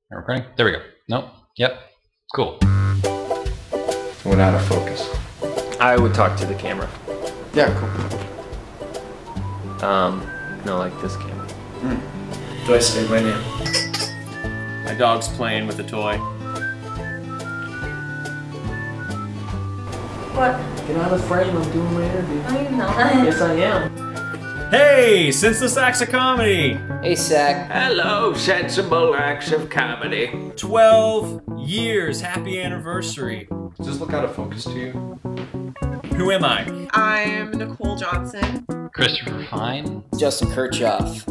Are we recording? There we go. Nope. Yep. Cool. Went out of focus. I would talk to the camera. Yeah, cool. No, like this camera. Do I say my name? My dog's playing with a toy. What? Get out of the frame, I'm doing my interview. No, you're not. Yes, I am. Hey, Senseless Acts of Comedy! Hey, SAC. Hello, sensible acts of comedy. 12 years, happy anniversary. Does this look out of focus to you? Who am I? I'm Nicole Johnson. Christopher Fine. Justin Kirchhoff.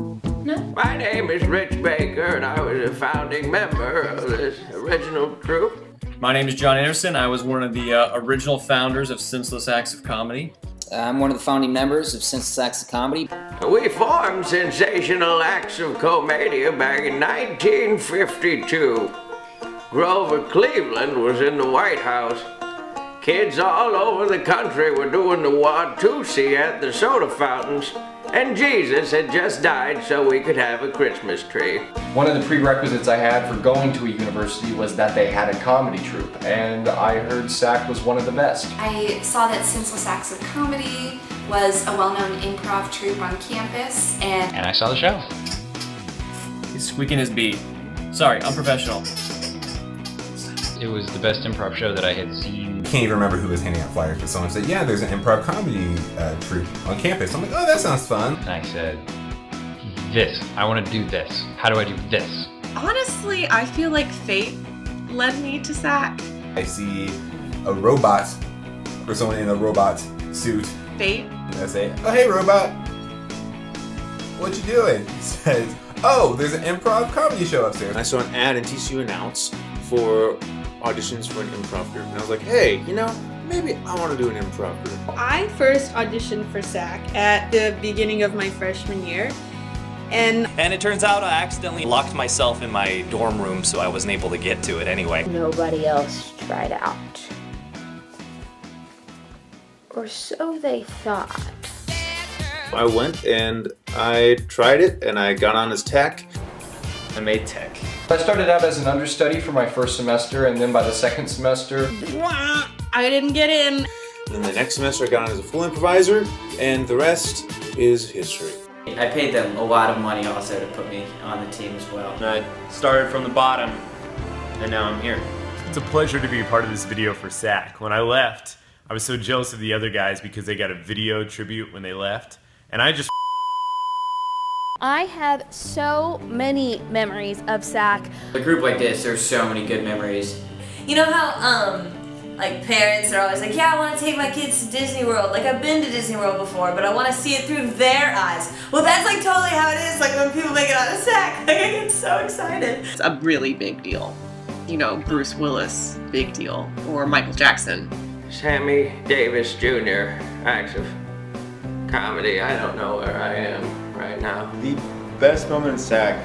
My name is Rich Baker, and I was a founding member of this original troupe. My name is John Anderson. I was one of the original founders of Senseless Acts of Comedy. I'm one of the founding members of Senseless Acts of Comedy. We formed Sensational Acts of Comedy back in 1952. Grover Cleveland was in the White House. Kids all over the country were doing the Watusi at the soda fountains, and Jesus had just died so we could have a Christmas tree. One of the prerequisites I had for going to a university was that they had a comedy troupe, and I heard SAC was one of the best. I saw that Senseless Acts of Comedy was a well-known improv troupe on campus, and I saw the show. He's squeaking his beat. Sorry, unprofessional. It was the best improv show that I had seen. Can't even remember who was handing out flyers, but someone said, yeah, there's an improv comedy troupe on campus. I'm like, oh, that sounds fun. And I said, this. I want to do this. How do I do this? Honestly, I feel like fate led me to SAC. I see a robot, or someone in a robot suit. Fate? And I say, oh, hey, robot. What you doing? He says, oh, there's an improv comedy show upstairs. I saw an ad in TCU Announce for auditions for an improv group, and I was like, hey, you know, maybe I want to do an improv group. I first auditioned for SAC at the beginning of my freshman year, and it turns out I accidentally locked myself in my dorm room, so I wasn't able to get to it anyway. Nobody else tried out. Or so they thought. I went and I tried it, and I got on as tech. I made tech. I started out as an understudy for my first semester, and then by the second semester, I didn't get in. Then the next semester I got on as a full improviser, and the rest is history. I paid them a lot of money also to put me on the team as well. I started from the bottom, and now I'm here. It's a pleasure to be a part of this video for SAC. When I left, I was so jealous of the other guys because they got a video tribute when they left, and I just I have so many memories of SAC. A group like this, there's so many good memories. You know how, like parents are always like, yeah, I want to take my kids to Disney World. Like, I've been to Disney World before, but I want to see it through their eyes. Well, that's like totally how it is, like when people make it out of SAC. Like, I get so excited. It's a really big deal. You know, Bruce Willis, big deal. Or Michael Jackson. Sammy Davis Jr. Acts of Comedy. I don't know where I am right now. The best moment in SAC,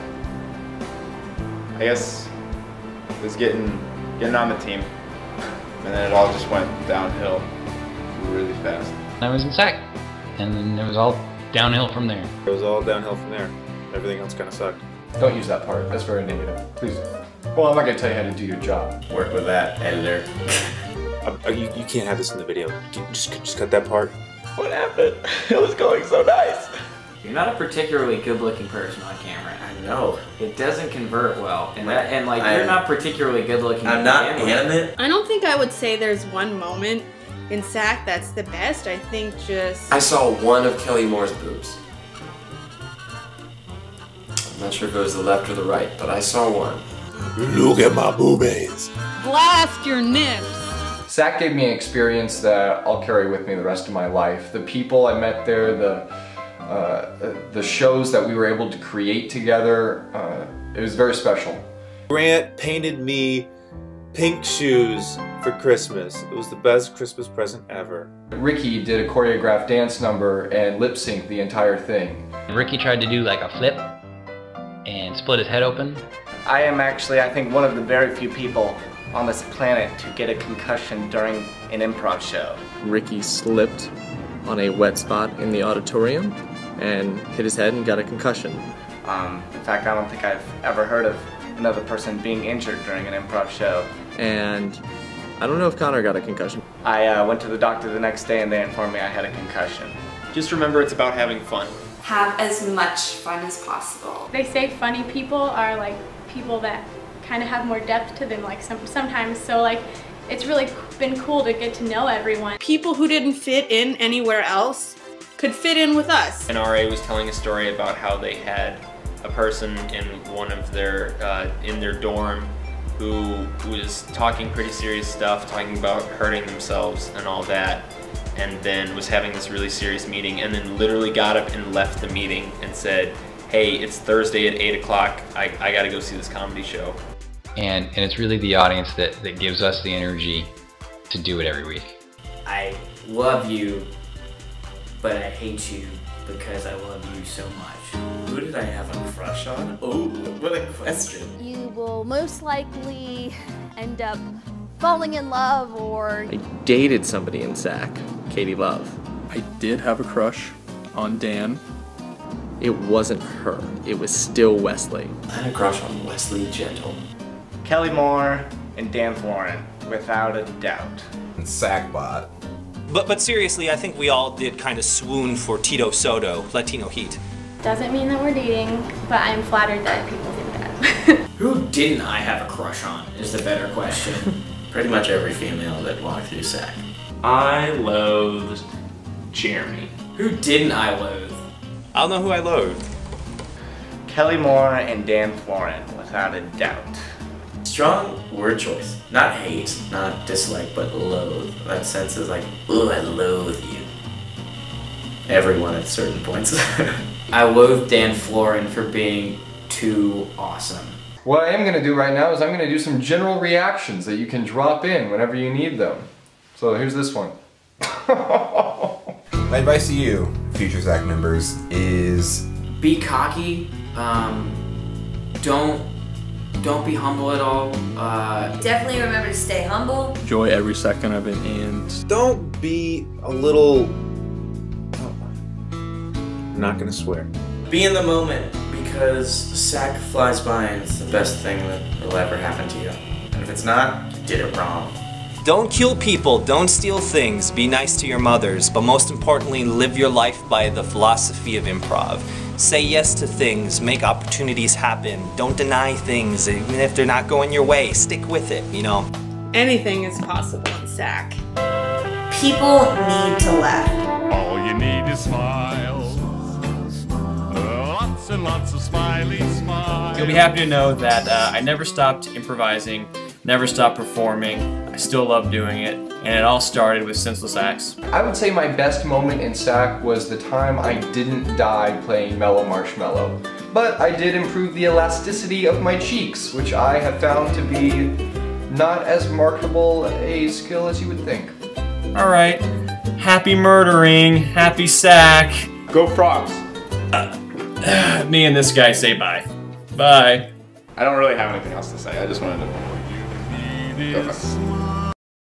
I guess, was getting on the team, and then it all just went downhill really fast. I was in SAC, and then it was all downhill from there. It was all downhill from there. Everything else kind of sucked. don't use that part. That's very negative. Please. Well, I'm not going to tell you how to do your job. Work with that, editor. You can't have this in the video. Just cut that part. What happened? It was going so nice. You're not a particularly good-looking person on camera. I know. It doesn't convert well. And you're not particularly good-looking. I'm not animate. I don't think I would say there's one moment in SAC that's the best. I think just... I saw one of Kelly Moore's boobs. I'm not sure if it was the left or the right, but I saw one. Look at my boobies. Blast your nips. SAC gave me an experience that I'll carry with me the rest of my life. The people I met there, the shows that we were able to create together, it was very special. Grant painted me pink shoes for Christmas. It was the best Christmas present ever. Ricky did a choreographed dance number and lip synced the entire thing. Ricky tried to do like a flip and split his head open. I am actually, I think, one of the very few people on this planet to get a concussion during an improv show. Ricky slipped on a wet spot in the auditorium and hit his head and got a concussion. In fact, I don't think I've ever heard of another person being injured during an improv show. And I don't know if Connor got a concussion. I went to the doctor the next day and they informed me I had a concussion. Just remember, it's about having fun. Have as much fun as possible. They say funny people are like people that kind of have more depth to them, like sometimes. So like, it's really been cool to get to know everyone. People who didn't fit in anywhere else could fit in with us. And RA was telling a story about how they had a person in one of their, in their dorm who was talking pretty serious stuff, talking about hurting themselves and all that, and then was having this really serious meeting, and then literally got up and left the meeting and said, hey, it's Thursday at 8 o'clock, I gotta go see this comedy show. And it's really the audience that gives us the energy to do it every week. I love you, but I hate you because I love you so much. Who did I have a crush on? Oh, what a question. You will most likely end up falling in love or... I dated somebody in SAC, Katie Love. I did have a crush on Dan. It wasn't her, it was still Wesley. I had a crush on Wesley Gentle. Kelly Moore and Dan Florin, without a doubt. And SACbot. But seriously, I think we all did kind of swoon for Tito Soto, Latino Heat. Doesn't mean that we're dating, but I'm flattered that people think that. Who didn't I have a crush on is the better question. Pretty much every female that walked through SAC. I loathed Jeremy. Who didn't I loathe? I'll know who I loathed. Kelly Moore and Dan Florin, without a doubt. Strong word choice. Not hate, not dislike, but loathe. That sense is like, ooh, I loathe you. Everyone at certain points. I loathe Dan Florin for being too awesome. What I am going to do right now is I'm going to do some general reactions that you can drop in whenever you need them. So here's this one. My advice to you, future SAC members, is... Be cocky. Don't be humble at all. Definitely remember to stay humble. Enjoy every second of it, and don't be a little... I'm not gonna swear. Be in the moment, because SAC flies by and it's the best thing that will ever happen to you. And if it's not, you did it wrong. Don't kill people, don't steal things, be nice to your mothers, but most importantly, live your life by the philosophy of improv. Say yes to things, make opportunities happen, don't deny things, even if they're not going your way, stick with it, you know? Anything is possible in SAC. People need to laugh. All you need is smiles. Lots and lots of smiley smiles. You'll be happy to know that I never stopped improvising, never stopped performing. I still love doing it, and it all started with Senseless Acts. I would say my best moment in SAC was the time I didn't die playing Mellow Marshmallow. But I did improve the elasticity of my cheeks, which I have found to be not as marketable a skill as you would think. Alright, happy murdering, happy SAC. Go Frogs! Me and this guy say bye. Bye. I don't really have anything else to say, I just wanted to... Go Frogs.